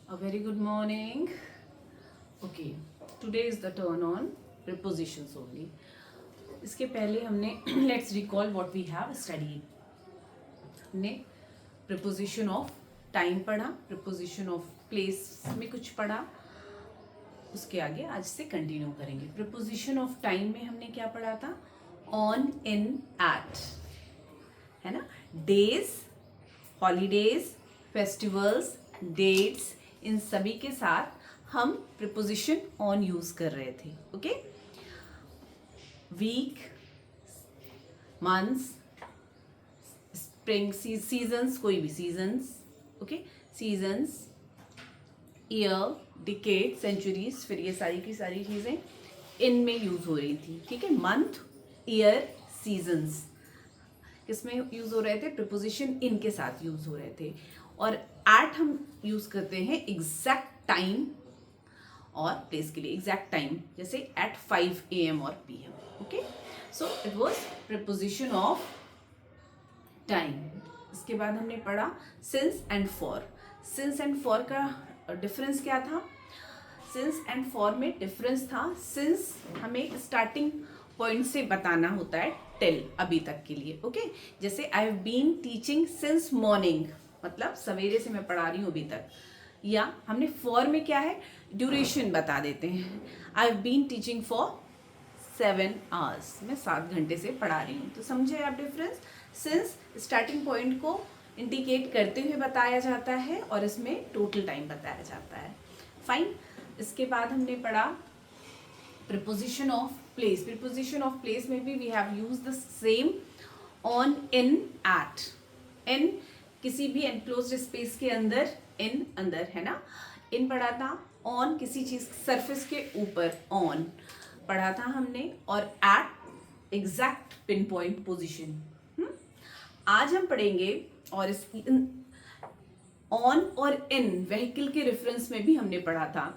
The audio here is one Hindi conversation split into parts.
A very good morning. Okay, today is the turn on prepositions only. इसके पहले हमने let's recall what we have studied. हमने preposition of time पढ़ा, preposition of place में कुछ पढ़ा, उसके आगे आज से कंटिन्यू करेंगे. preposition of time में हमने क्या पढ़ा था? on, in, at, है ना? days, holidays, festivals, dates, इन सभी के साथ हम प्रिपोजिशन ऑन यूज कर रहे थे. Okay, week, months, spring seasons, कोई भी seasons, okay, seasons, year, decade, centuries, फिर ये सारी की सारी चीज़ें इनमें यूज हो रही थी. ठीक है, मंथ, ईयर, सीजन्स किसमें यूज हो रहे थे? प्रिपोजिशन इन के साथ यूज हो रहे थे. और एट हम यूज करते हैं एग्जैक्ट टाइम और प्लेस के लिए. एग्जैक्ट टाइम जैसे एट 5 AM और PM. Okay, so it was preposition of time. इसके बाद हमने पढ़ा since and for. Since and for का डिफरेंस क्या था? सिंस एंड फॉर में डिफरेंस था, सिंस हमें स्टार्टिंग पॉइंट से बताना होता है, टिल, अभी तक के लिए. ओके, जैसे I have been teaching since morning, मतलब सवेरे से मैं पढ़ा रही हूँ अभी तक. या हमने फॉर में क्या है, ड्यूरेशन बता देते हैं. I have been teaching for 7 hours, मैं 7 घंटे से पढ़ा रही हूँ. तो समझे आप डिफरेंस? सिंस स्टार्टिंग पॉइंट को इंडिकेट करते हुए बताया जाता है और इसमें टोटल टाइम बताया जाता है. फाइन. इसके बाद हमने पढ़ा preposition of place. Preposition of place में भी we have use the same on, in, at. In किसी भी एनक्लोज्ड स्पेस के अंदर, इन अंदर, है ना. इन पढ़ा था. ऑन किसी चीज सरफेस के ऊपर, ऑन पढ़ा था हमने. और at exact pinpoint position. आज हम पढ़ेंगे और इस ऑन और इन व्हीकल के रेफरेंस में भी हमने पढ़ा था.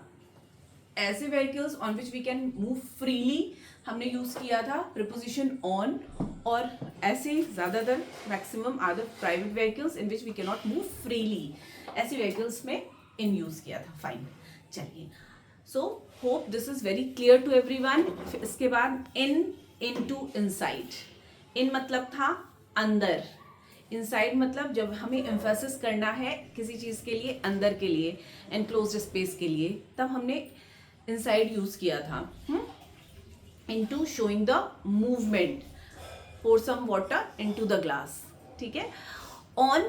ऐसे vehicles on which we can move freely हमने यूज किया था प्रिपोजिशन ऑन. और ऐसे ज़्यादातर maximum are the private vehicles in which we can not move freely, ऐसे व्हीकल्स में इन यूज किया था. फाइन. चलिए, so hope this is very clear to everyone. इसके बाद इन, इनटू, इनसाइड. इन मतलब था अंदर, इनसाइड मतलब जब हमें एम्फेसिस करना है किसी चीज़ के लिए, अंदर के लिए, एनक्लोज्ड स्पेस के लिए, तब हमने इनसाइड यूज किया था. Into showing the movement, pour some water into the glass. ठीक है. ऑन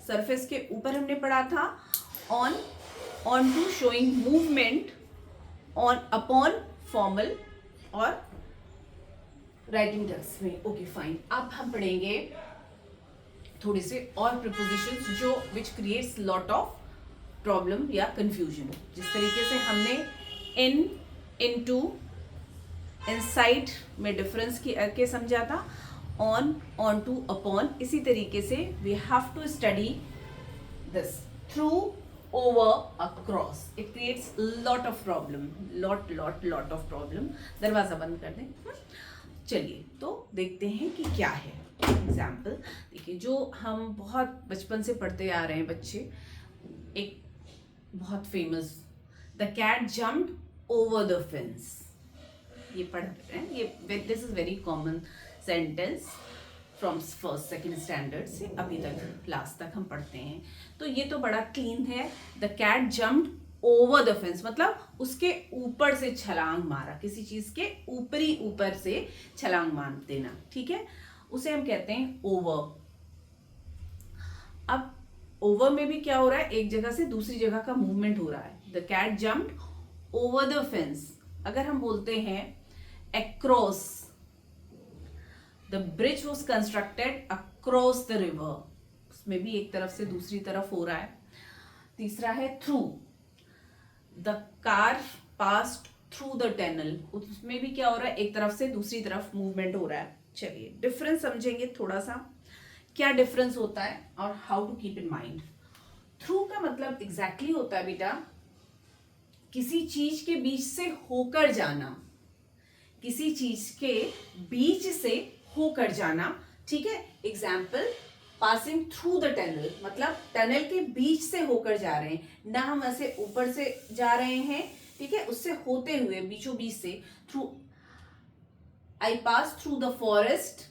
सरफेस के ऊपर हमने पढ़ा था. On, on to showing movement, on upon formal और राइटिंग टेक्स्ट में. Okay, fine. अब हम पढ़ेंगे थोड़े से और प्रिपोजिशंस जो which creates lot of problem या कंफ्यूजन. जिस तरीके से हमने इन, इनटू, इनसाइड में डिफरेंस के समझा था, ऑन, ऑन टू, अपॉन, इसी तरीके से we have to study this through, over, across. It creates lot of problem, lot of problem. दरवाजा बंद कर दें. चलिए, तो देखते हैं कि क्या है. एग्जाम्पल देखिए, जो हम बहुत बचपन से पढ़ते आ रहे हैं बच्चे, एक बहुत famous, the cat jumped over the fence. ये पढ़ रहे हैं, ये this is very common sentence from first second standard से अभी तक लास्ट तक हम पढ़ते हैं. तो ये तो बड़ा क्लीन है. The cat jumped over the fence मतलब उसके ऊपर से छलांग मारा, किसी चीज के ऊपर से छलांग मार देना. ठीक है, उसे हम कहते हैं ओवर. अब ओवर में भी क्या हो रहा है, एक जगह से दूसरी जगह का मूवमेंट हो रहा है. The cat jumped over the fence. अगर हम बोलते हैं across, the bridge was constructed across the river, उसमें भी एक तरफ से दूसरी तरफ हो रहा है. तीसरा है through, the car passed through the tunnel, उसमें भी क्या हो रहा है, एक तरफ से दूसरी तरफ मूवमेंट हो रहा है. चलिए, डिफरेंस समझेंगे थोड़ा सा, क्या डिफरेंस होता है और how to keep in mind. Through का मतलब एग्जैक्टली होता है बेटा, किसी चीज के बीच से होकर जाना, किसी चीज के बीच से होकर जाना. ठीक है. Example, passing through the tunnel, मतलब टनल के बीच से होकर जा रहे हैं, ना हम ऐसे ऊपर से जा रहे हैं, ठीक है, उससे होते हुए बीचों बीच से, through, I pass through the forest,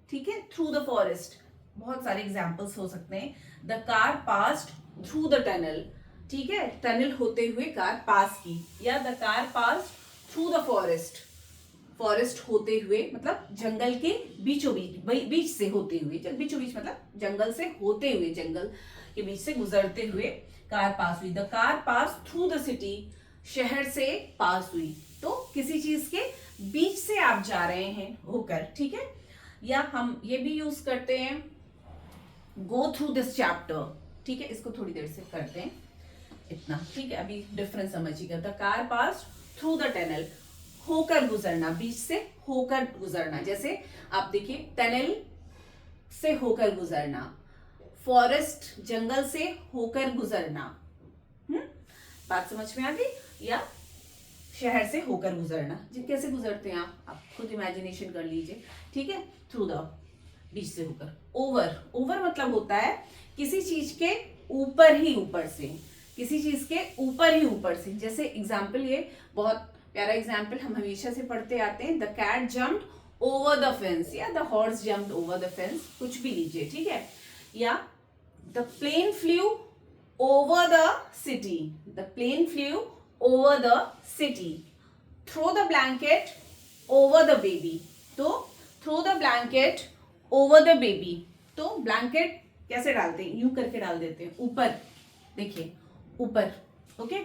ठीक है, थ्रू द फॉरेस्ट, बहुत सारे एग्जाम्पल्स हो सकते हैं। The car passed through the tunnel, ठीक है, टनल होते हुए कार पास की, या the car passed through the forest, forest होते हुए मतलब जंगल के बीचों बीच से होते हुए, बीचों बीच मतलब जंगल से होते हुए, जंगल के बीच से गुजरते हुए कार पास हुई। The car pass through the city, शहर से पास हुई, तो किसी चीज के बीच से आप जा रहे हैं होकर, ठीक है। या हम ये भी यूज करते हैं गो थ्रू दिस चैप्टर, ठीक है, इसको थोड़ी देर से करते हैं इतना, ठीक है, अभी डिफरेंस समझिएगा। The car pass through the tunnel, होकर गुजरना, बीच से होकर गुजरना, जैसे आप देखिए टनल से होकर गुजरना, फॉरेस्ट जंगल से होकर गुजरना, बात समझ में आ गई। या शहर से होकर गुजरना, कैसे गुजरते हैं आप खुद इमेजिनेशन कर लीजिए, ठीक है, थ्रू द, बीच से होकर। ओवर, ओवर मतलब होता है किसी चीज के ऊपर ही ऊपर से, किसी चीज के ऊपर ही ऊपर से, जैसे एग्जाम्पल, ये बहुत प्यारा एग्जाम्पल हम हमेशा से पढ़ते आते हैं, the cat jumped over the fence, या the horse jumped over the fence, कुछ भी लीजिए, ठीक है। या the plane flew over the city, the plane flew over the city, throw the blanket over the baby, तो throw the blanket over the baby, तो ब्लैंकेट कैसे डालते हैं, यूं करके डाल देते हैं ऊपर, देखिए ऊपर, okay.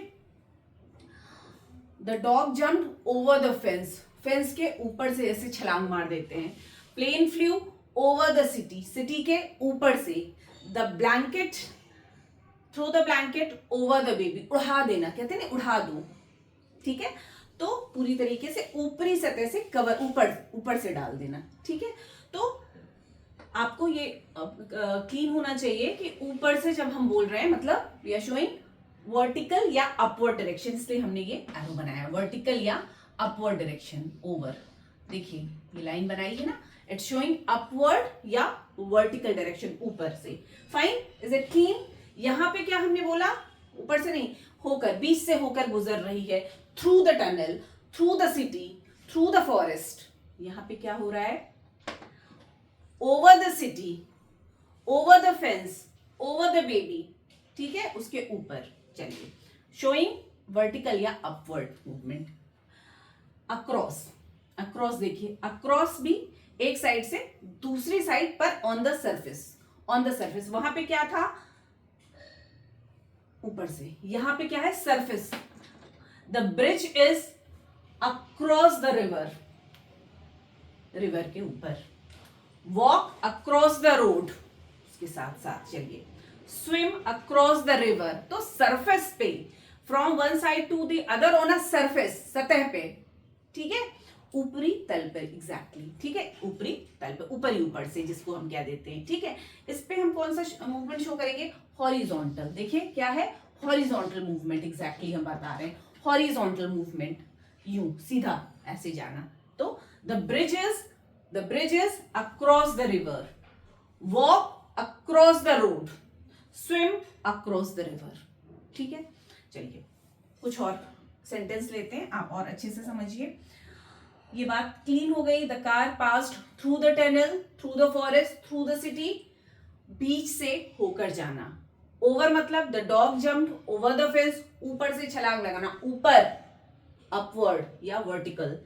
The dog jumped over the fence, fence के ऊपर से ऐसे छलांग मार देते हैं। Plane flew over the city, city के ऊपर से। The blanket, throw the blanket over the baby, उड़ा देना, कहते हैं ना उड़ा दो, ठीक है, तो पूरी तरीके से ऊपरी सतह से कवर, ऊपर से डाल देना, ठीक है। तो आपको ये क्लीन होना चाहिए कि ऊपर से जब हम बोल रहे हैं मतलब वी आर शोइंग वर्टिकल या अपवर्ड डायरेक्शन, इसलिए हमने ये एरो बनाया, वर्टिकल या अपवर्ड डायरेक्शन, ओवर, देखिए ये लाइन बनाई है ना, इट्स शोइंग अपवर्ड या वर्टिकल डायरेक्शन, ऊपर से। Fine, is it clean. यहां पे क्या हमने बोला, ऊपर से नहीं, होकर, बीच से होकर गुजर रही है, through the tunnel, through the city, through the forest. यहां पे क्या हो रहा है, over the city, over the fence, over the baby, ठीक है, उसके ऊपर। चलिए, शोइंग वर्टिकल या अपवर्ड मूवमेंट। अक्रॉस, अक्रॉस देखिए, अक्रॉस भी एक साइड से दूसरी साइड पर, on the surface, on the surface, वहां पे क्या था, ऊपर से, यहां पे क्या है, surface. The bridge is across the river, river के ऊपर। वॉक अक्रॉस द रोड, उसके साथ साथ चलिए, स्विम अक्रॉस द रिवर, तो सरफेस पे, from one side to the other on a surface, सतह पे, ठीक है, ऊपरी तल पर, एग्जैक्टली, ठीक है, ऊपरी तल पर, ऊपर ही ऊपर से, जिसको हम क्या देते हैं, ठीक है। इस पे हम कौन सा मूवमेंट शो करेंगे, हॉरिजॉन्टल, देखिए क्या है, हॉरिजॉन्टल मूवमेंट, एग्जैक्टली हम बता रहे हैं, हॉरिजॉन्टल मूवमेंट, यूं सीधा ऐसे जाना। तो the bridge is across the river, walk across the road, swim across the river, ठीक है। चलिए कुछ और सेंटेंस लेते हैं, आप और अच्छे से समझिए। ये बात क्लीन हो गई, the car passed through the tunnel, through the forest, through the city, बीच से होकर जाना। ओवर मतलब the dog jumped over the fence, ऊपर से छलांग लगाना, ऊपर, अपवर्ड या vertical.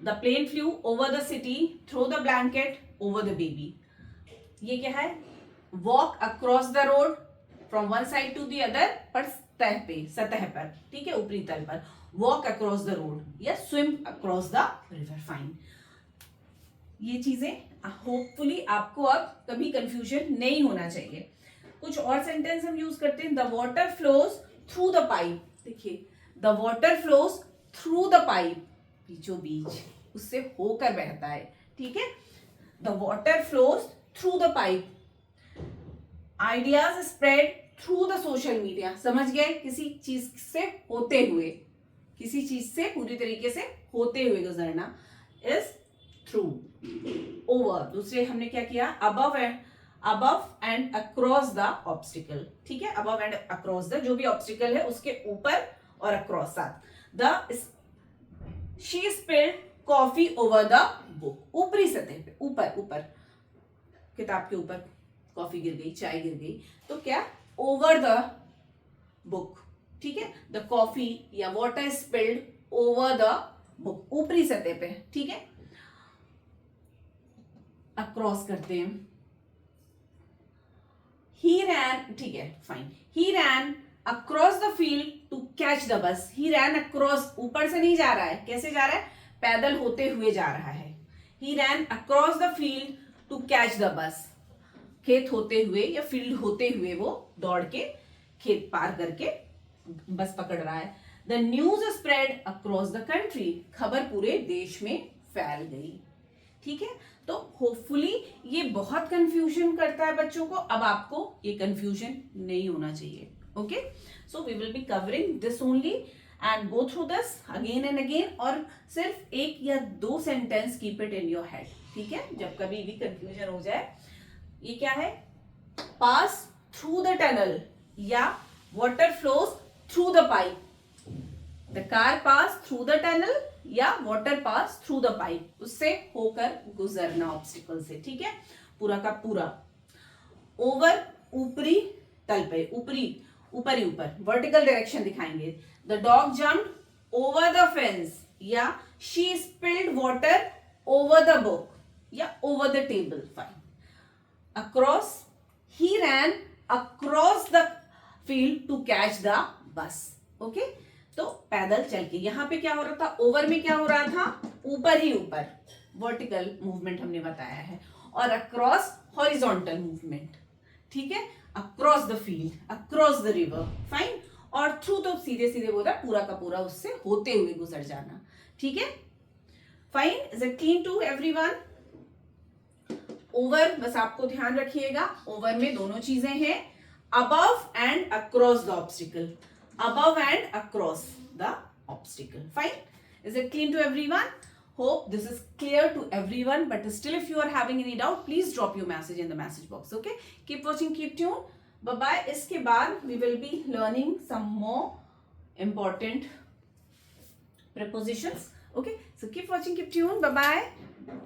The plane flew over the city, throw the blanket over the baby. ये क्या है, walk across the road, from one side to the other, पर सतह पर, ठीक है, ऊपरी तल पर। वॉक अक्रॉस द रोड या swim across the river. Fine, ये चीजें होपफुली आपको अब कभी कंफ्यूजन नहीं होना चाहिए। कुछ और सेंटेंस हम यूज करते हैं, the water flows through the pipe, देखिए the water flows through the pipe, बीचों बीच, उससे होकर बहता है, ठीक है। The water flows through the pipe. Ideas spread through the social media, समझ गए, किसी चीज से होते हुए, किसी चीज से पूरी तरीके से होते हुए गुजरना इज थ्रू। ओवर, दूसरे हमने क्या किया, above and above and across the obstacle, ठीक है, अबव एंड अक्रॉस द, जो भी ऑब्स्टिकल है उसके ऊपर और अक्रॉस साथ। The she spilled coffee over the book, ऊपरी सतह पे, ऊपर ऊपर किताब के ऊपर कॉफी गिर गई, चाय गिर गई, तो क्या, ओवर द बुक, ठीक है, द कॉफी या water spilled over the book, ऊपरी सतह पे, ठीक है। अक्रॉस करते हैं, ही रैन, ठीक है fine, he ran across the field to catch the bus, he ran across, ऊपर से नहीं जा रहा है, कैसे जा रहा है, पैदल होते हुए जा रहा है। He ran across the field to catch the bus, खेत होते हुए या फील्ड होते हुए वो दौड़ के खेत पार करके बस पकड़ रहा है। The news spread across the country, खबर पूरे देश में फैल गई, ठीक है। तो होपफुली ये बहुत कंफ्यूजन करता है बच्चों को, अब आपको ये कंफ्यूजन नहीं होना चाहिए। Okay, so we will be covering this only and go through this again and again, और सिर्फ एक या दो sentence keep it in your head, ठीक है, जब कभी भी कंफ्यूजन हो जाए। ये क्या है, पास थ्रू द टनल या water flows through the pipe, the car pass through the tunnel या water pass through the pipe, उससे होकर गुजरना ऑब्स्टिकल से, ठीक है, पूरा का पूरा। ओवर, ऊपरी तल पे, ऊपरी, ऊपर ही ऊपर, वर्टिकल डायरेक्शन दिखाएंगे। The dog jumped over the fence या she spilled water over the book या over the table, fine. Across, he ran across the field to catch the bus, okay, तो पैदल चल के, यहां पे क्या हो रहा था, ओवर में क्या हो रहा था, ऊपर ही ऊपर, वर्टिकल मूवमेंट हमने बताया है, और अक्रॉस हॉरिजॉन्टल मूवमेंट, ठीक है, across the field, across the river, fine, और थ्रू तो सीधे सीधे बोल रहा है, पूरा का पूरा उससे होते हुए गुजर जाना, ठीक है, fine. Is it clean to everyone? Over, बस आपको ध्यान रखिएगा, ओवर में दोनों चीजें हैं, above and across the obstacle, above and across the obstacle, fine. Is it clean to everyone? Hope this is clear to everyone, but still if you are having any doubt, please drop your message in the message box, okay? Keep watching, keep tuned, bye bye. इसके बाद we will be learning some more important prepositions, okay? So keep watching, keep tuned, bye bye.